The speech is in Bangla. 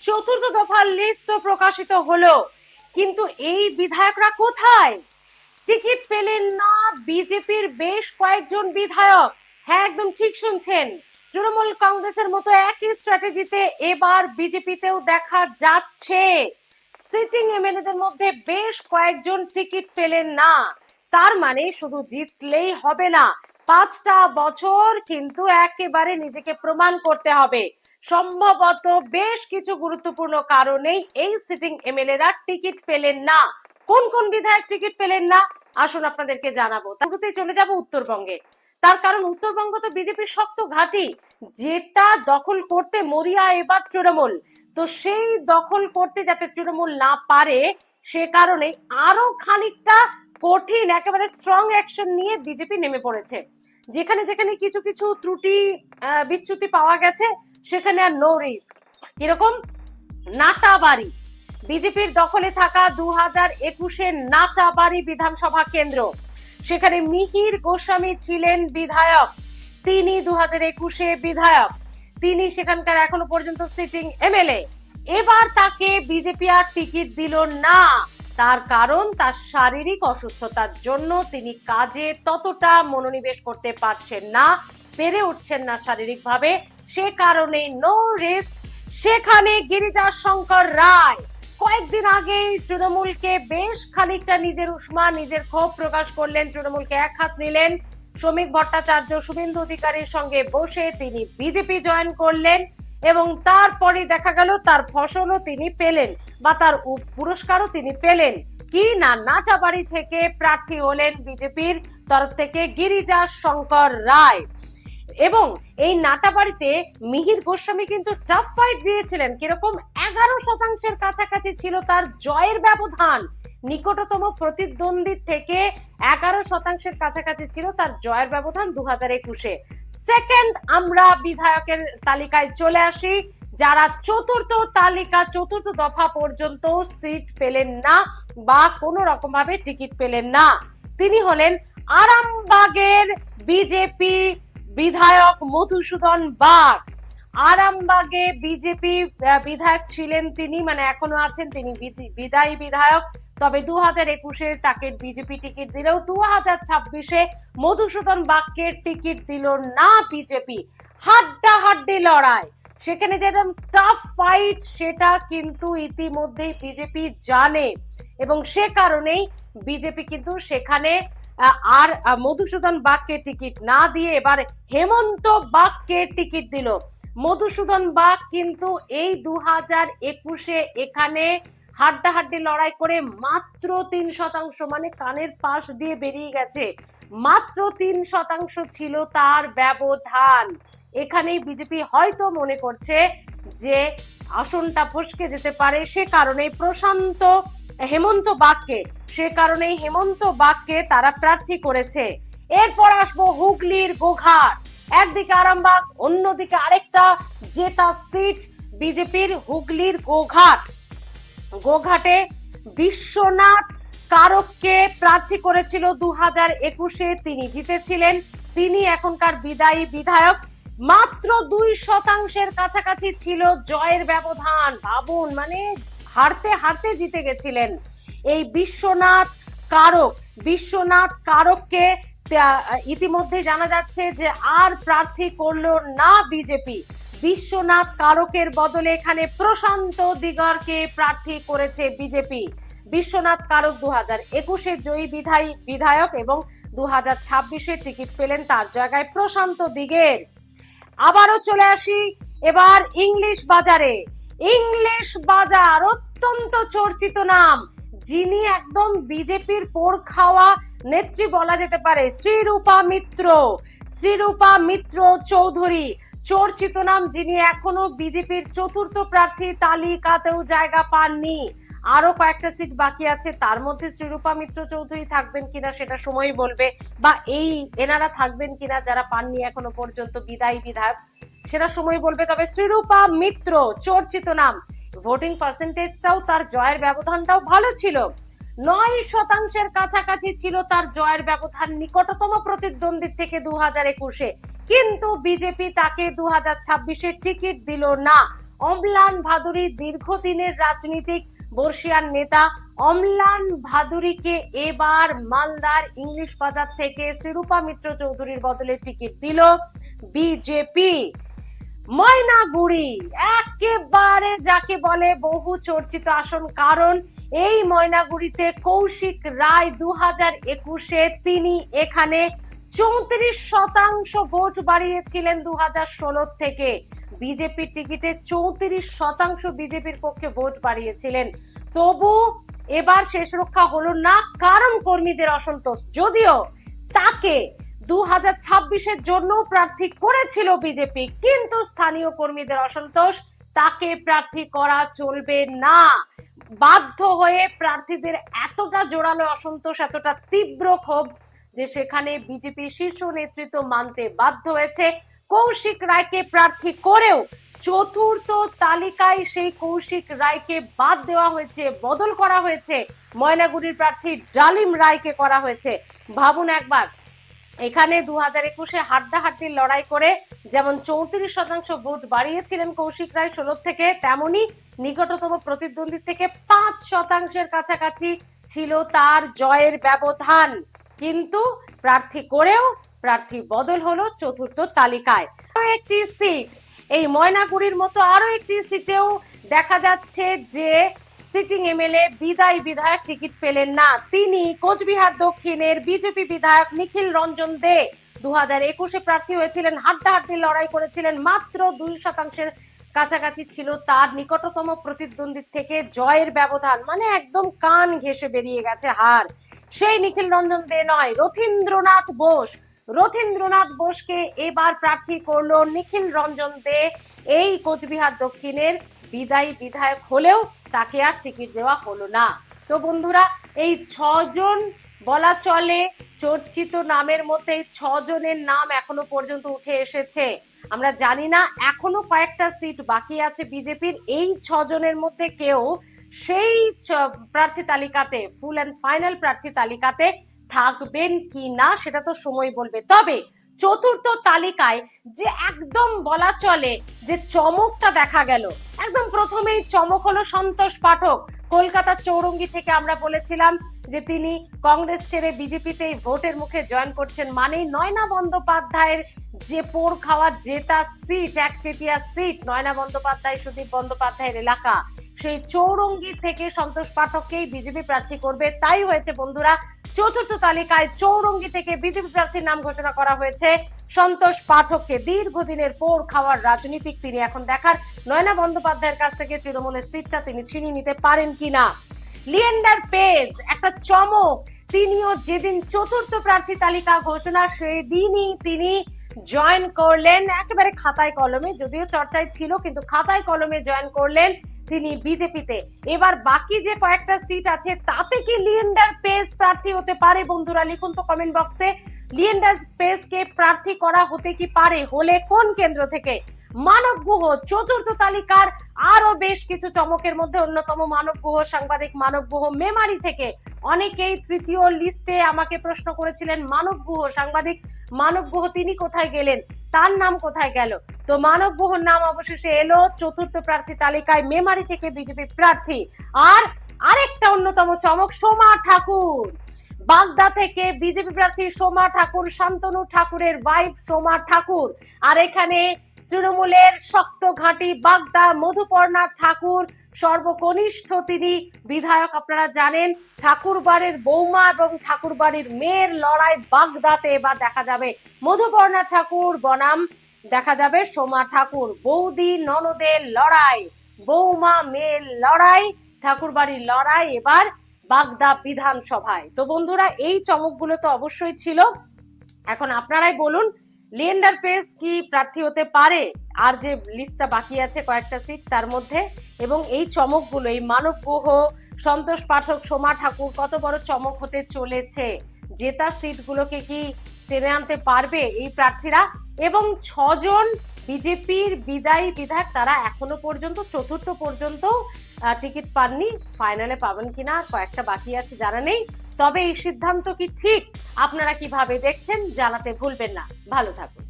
চতুর্থ দফার লিস্ট তো প্রকাশিত হলো, কিন্তু এই বিধায়করা কোথায়? টিকিট পেলেন না বিজেপির বেশ কয়েকজন বিধায়ক। হ্যাঁ, একদম ঠিক শুনছেন, তৃণমূল কংগ্রেসের মতো একই স্ট্র্যাটেজিতে এবার বিজেপিতেও দেখা যাচ্ছে। সিটিং এমএলএদের মধ্যে বেশ কয়েকজন টিকিট পেলেন না। তার মানে শুধু জিতলেই হবে না, 5টা বছর কিন্তু একেবারে নিজেকে প্রমাণ করতে হবে। সম্ভবত বেশ কিছু গুরুত্বপূর্ণ কারণেই এই সিটিং এমএলএরা টিকিট পেলেন না। কোন কোন বিধায়ক টিকিট পেলেন না আসুন আপনাদেরকে জানাবো। শুরুতেই চলে যাব উত্তরবঙ্গে। তার কারণ উত্তরবঙ্গ তো বিজেপির শক্ত ঘাঁটি, যেটা দখল করতে মরিয়া এবার তৃণমূল। তো সেই দখল করতে যাতে তৃণমূল না পারে, সে কারণে আরো খানিকটা কঠিন একেবারে স্ট্রং অ্যাকশন নিয়ে বিজেপি নেমে পড়েছে। যেখানে যেখানে কিছু কিছু ত্রুটি বিচ্যুতি পাওয়া গেছে সেখানে আর নো রিস্ক। কিরকম? নাটাবাড়ি, বিজেপির দখলে থাকা 2021-এর নাটাবাড়ি বিধানসভা কেন্দ্র, সেখানে মিহির গোস্বামী ছিলেন বিধায়ক। তিনি 2021-এ বিধায়ক, তিনি সেখানকার এখনো পর্যন্ত সিটিং এমএলএ। এবার তাকে বিজেপি আর টিকিট দিল না। তার কারণ তার শারীরিক অসুস্থতার জন্য তিনি কাজে ততটা মনোনিবেশ করতে পারছেন না, পেরে উঠছেন না শারীরিকভাবে। সে কারণে নো রিস্ক। সেখানে গিরিজা শঙ্কর রায় কয়েকদিন আগে তৃণমূলকে বেশ খানিকটা নিজের উষ্মা নিজের ক্ষোভ প্রকাশ করলেন, তৃণমূলকে এক হাত নিলেন। শ্রমিক ভট্টাচার্য, শুভেন্দু অধিকারীর সঙ্গে বসে তিনি বিজেপি জয়েন করলেন এবং তারপরে দেখা গেল তার ফসলও তিনি পেলেন বা তার পুরস্কারও তিনি পেলেন। কি না, নাটাবাড়ি থেকে প্রার্থী হলেন বিজেপির তরফ থেকে গিরিজা শঙ্কর রায়। এবং এই নাটাবাড়িতে মিহির গোস্বামী কিন্তু টাফ ফাইট দিয়েছিলেন। কিরকম? 11% কাছাকাছি ছিল তার জয়ের ব্যবধান। নিকটতম প্রতিদ্বন্দ্বী থেকে 11% কাছাকাছি ছিল তার জয়ের ব্যবধান 2021-এ। সেকেন্ড আমরা বিধায়কের তালিকায় চলে আসি, যারা চতুর্থ তালিকা চতুর্থ দফা পর্যন্ত সিট পেলেন না বা কোনো রকম ভাবে টিকিট পেলেন না। তিনি হলেন আরামবাগের বিজেপি বিধায়ক মধুসূদন বাগ। আরামবাগে বিজেপি বিধায়ক ছিলেন তিনি, মানে এখনো আছেন, তিনি বিদায়ী বিধায়ক। তবে 2021-এ তাকে বিজেপি টিকিট দিলেও 2026-এ মধুসূদন বাগকে টিকিট দিল না বিজেপি। হাড্ডাহাড্ডি লড়াই, সেখানে যেটা টাফ ফাইট সেটা কিন্তু ইতিমধ্যেই বিজেপি জানে এবং সে কারণেই বিজেপি কিন্তু সেখানে আর মধুসূদন বাগকে টিকিট না দিয়ে এবার হেমন্ত বাগকে টিকিট দিল। মধুসূদন বাগ কিন্তু এই 2021-এ এখানে হাড্ডাহাড্ডি লড়াই করে মাত্র 3%, মানে কানের পাশ দিয়ে বেরিয়ে গেছে, মাত্র 3% ছিল তার ব্যবধান। এখানেই বিজেপি হয়তো মনে করছে যে আসনটা ফসকে যেতে পারে, সে কারণে হেমন্ত বাগকে তারা প্রার্থী করেছে। এরপর আসবো হুগলির গোঘাট। একদিকে আরামবাগ, অন্যদিকে আরেকটা জেতা সিট বিজেপির হুগলির গোঘাটে বিশ্বনাথ কারককে প্রার্থী করেছিল 2021-এ, তিনি জিতেছিলেন। তিনি এখনকার বিদায়ী বিধায়ক। মাত্র 2% কাছাকাছি ছিল জয়ের ব্যবধান। ভাবুন, মানে হারতে হারতে জিতে গেছিলেন এই বিশ্বনাথ কারককে। ইতিমধ্যে জানা যাচ্ছে যে আর প্রার্থী করলো না বিজেপি। বিশ্বনাথ কারকের বদলে এখানে প্রশান্ত দিগারকে প্রার্থী করেছে বিজেপি। বিশ্বনাথ কারক 2021-এ জয়ী বিধায়ক এবং 2026-এ টিকিট পেলেন তার জায়গায় প্রশান্ত দিগের। আবারও চলে আসি এবার ইংলিশ বাজার, অত্যন্ত চর্চিত নাম, যিনি একদম বিজেপির পোড় খাওয়া নেত্রী বলা যেতে পারে, শ্রীরূপা মিত্র চৌধুরী। চর্চিত নাম, যিনি এখনো বিজেপির চতুর্থ প্রার্থী তালিকাতেও জায়গা পাননি। আরো কয়েকটা সিট বাকি আছে, তার মধ্যে শ্রীরূপা মিত্র চৌধুরী থাকবেন কিনা সেটা সময়ই বলবে, বা এনারা থাকবেন কিনা যারা পাননি এখনো পর্যন্ত বিদায়ী বিধায়ক, সেটা সময় বলবে। তবে শ্রীরূপা মিত্র চর্চিত নাম, ভোটিং পার্সেন্টেজটাও তার জয়ের ব্যবধানটাও ভালো ছিল, 9% কাছাকাছি ছিল তার জয়ের ব্যবধান নিকটতম প্রতিদ্বন্দ্বী থেকে 2021-এ। কিন্তু বিজেপি তাকে 2026-এ টিকিট দিল না। অম্লান ভাদুরী দীর্ঘদিনের রাজনীতিক বর্ষিয়ান নেতা অম্লান ভাদুরীকে এবার মালদার ইংলিশ বাজার থেকে শ্রীরূপা মিত্র চৌধুরীর বদলে টিকিট দিল বিজেপি। ময়নাগুড়ি একেবারে যাকে বলে বহু চর্চিত আসন, কারণ এই ময়নাগুড়িতে কৌশিক রায় 2021-এ তিনি এখানে 34% ভোট বাড়িয়েছিলেন 2016 থেকে। বিজেপির টিকিটে 34% বিজেপির পক্ষে ভোট বাড়িয়েছিলেন, তবু এবার শেষ রক্ষা হলো না, কারণ কর্মীদের অসন্তোষ। যদিও তাকে 2026-এর জন্য প্রার্থী করেছিল বিজেপি, কিন্তু স্থানীয় কর্মীদের অসন্তোষ, তাকে প্রার্থী করা চলবে না। বাধ্য হয়ে প্রার্থীদের এতটা জোরালো অসন্তোষ, এতটা তীব্র ক্ষোভ যে সেখানে বিজেপি শীর্ষ নেতৃত্ব মানতে বাধ্য হয়েছে। কৌশিক রায়কে প্রার্থী করেও চতুর্থ তালিকায় সেই কৌশিক রায়কে বাদ দেওয়া হয়েছে, বদল করা হয়েছে, ময়নাগুড়ির প্রার্থী ডালিম রায়কে করা হয়েছে। ভাবুন একবার, এখানে 2021-এ হাড্ডাহাড্ডির লড়াই করে যেমন 34% ভোট বাড়িয়েছিলেন কৌশিক রায় 16 থেকে, তেমনি নিকটতম প্রতিদ্বন্দ্বী থেকে 5% কাছাকাছি ছিল তার জয়ের ব্যবধান। কিন্তু প্রার্থী করেও প্রার্থী বদল হলো চতুর্থ তালিকায়। আরো একটি সিট, এই ময়নাগুড়ির মতো আরো একটি সিটেও দেখা যাচ্ছে যে সিটিং এমএলএ বিদায়ী বিধায়ক টিকিট পেলেন না। তিনি কোচবিহার দক্ষিণের বিজেপি বিধায়ক নিখিল রঞ্জন দে 2021-এ প্রার্থী হয়েছিলেন, হাড্ডাহাড্ডি লড়াই করেছিলেন, মাত্র 2% কাছাকাছি ছিল তার নিকটতম প্রতিদ্বন্দ্বীর থেকে জয়ের ব্যবধান, মানে একদম কান ঘেঁষে বেরিয়ে গেছে হার। সেই নিখিল রঞ্জন দে নয়, রথীন্দ্রনাথ বোস। রথীন্দ্রনাথ বোসকে এবার প্রার্থী করলো নিখিল রঞ্জন দে। এই কোচবিহার দক্ষিণের বিদায়ী বিধায়ক হলেও তাকে আর টিকিট দেওয়া হলো না। তো বন্ধুরা, এই 6 জন বলা চলে চর্চিত নামের মধ্যে 6 জনের নাম এখনো পর্যন্ত উঠে এসেছে। আমরা জানি না এখনো কয়েকটা সিট বাকি আছে বিজেপির, এই 6 জনের মধ্যে কেউ সেই প্রার্থী তালিকাতে, ফুল এন্ড ফাইনাল প্রার্থী তালিকাতে থাকবেন কি না সেটা তো সময় বলবে। তবে চতুর্থ তালিকায় যে একদম বলা চলে যে চমকটা দেখা গেল, একদম প্রথমেই চমক হলো সন্তোষ পাঠক। কলকাতার চৌরঙ্গি থেকে আমরা বলেছিলাম যে তিনি কংগ্রেস ছেড়ে বিজেপিতে ভোটের মুখে জয়েন করছেন, মানে নয়না বন্দ্যোপাধ্যায়ের যে পোড় খাওয়া জেতা সিট, একচেটিয়া সিট, নয়না বন্দ্যোপাধ্যায়, সুদীপ বন্দ্যোপাধ্যায়ের এলাকা, সেই চৌরঙ্গি থেকে সন্তোষ পাঠককেই বিজেপি প্রার্থী করবে। তাই হয়েছে বন্ধুরা, চতুর্থ তালিকায় চৌরঙ্গি থেকে বিজেপি প্রার্থীর নাম ঘোষণা করা হয়েছে সন্তোষ পাঠককে। দীর্ঘদিনের পোড় খাওয়ার রাজনীতিক তিনি, এখন দেখার নয়না বন্দ্যোপাধ্যায়ের কাছ থেকে তৃণমূলের সিটটা তিনি ছিনিয়ে নিতে পারেন কিনা। লিয়েন্ডার পেজ একটা চমক, তিনিও যেদিন চতুর্থ প্রার্থী তালিকা ঘোষণা সেদিনই তিনি জয়েন করলেন, একেবারে খাতায় কলমে, যদিও চর্চায় ছিল কিন্তু খাতায় কলমে জয়েন করলেন তিনি বিজেপিতে। এবার বাকি যে কয়েকটা সিট আছে তাতে কি লিয়েন্ডার পেজ প্রার্থী হতে পারে? বন্ধুরা লিখুন তো কমেন্ট বক্সে, লিয়েন্ডার পেজকে প্রার্থী করা হতে কি পারে? হলে কোন কেন্দ্র থেকে? মানব গুহ চতুর্থ তালিকার আরো বেশ কিছু চমকের মধ্যে অন্যতম মানব গুহ, সাংবাদিক মানব গুহ মেমারি থেকে। অনেকেই তৃতীয় লিস্টে আমাকে প্রশ্ন করেছিলেন, মানব গুহ, সাংবাদিক মানব গুহ তিনি কোথায় গেলেন, তার নাম কোথায় গেল? তো মানব গুহর নাম অবশেষে এলো চতুর্থ প্রার্থী তালিকায়, মেমারি থেকে বিজেপি প্রার্থী। আর আরেকটা অন্যতম চমক, সোমা ঠাকুর, বাগদা থেকে বিজেপি প্রার্থী সোমা ঠাকুর, শান্তনু ঠাকুরের ওয়াইফ সোমা ঠাকুর। আর এখানে তৃণমূলের শক্ত ঘাঁটি বাগদা মধুপর্ণা ঠাকুর, সর্বকনিষ্ঠ তিনি বিধায়ক, আপনারা জানেন। ঠাকুর বাড়ির বৌমা এবং ঠাকুর বাড়ির মেয়ের লড়াই বাগদাতে এবার দেখা যাবে। মধুপর্ণা ঠাকুর বনাম দেখা যাবে সোমা ঠাকুর, বৌদি ননদের লড়াই, বৌমা মেয়ের লড়াই, ঠাকুর বাড়ির লড়াই এবার বাগদা বিধানসভায়। তো বন্ধুরা, এই চমকগুলো তো অবশ্যই ছিল। এখন আপনারাই বলুন, লিয়েন্ডার পেজ কি প্রার্থী হতে পারে আর যে লিস্টটা বাকি আছে কয়েকটা সিট তার মধ্যে? এবং এই চমকগুলো, এই মানব গুহ, সন্তোষ পাঠক, সোমা ঠাকুর, কত বড় চমক হতে চলেছে? জেতা সিটগুলোকে কি টেনে আনতে পারবে এই প্রার্থীরা? এবং 6 জন বিজেপির বিদায়ী বিধায়ক, তারা এখনো পর্যন্ত চতুর্থ পর্যন্ত টিকিট পাননি, ফাইনালে পাবেন কিনা কয়েকটা বাকি আছে জানা নেই। তবে এই সিদ্ধান্ত কি ঠিক? আপনারা কিভাবে দেখছেন জানাতে ভুলবেন না। ভালো থাকুন।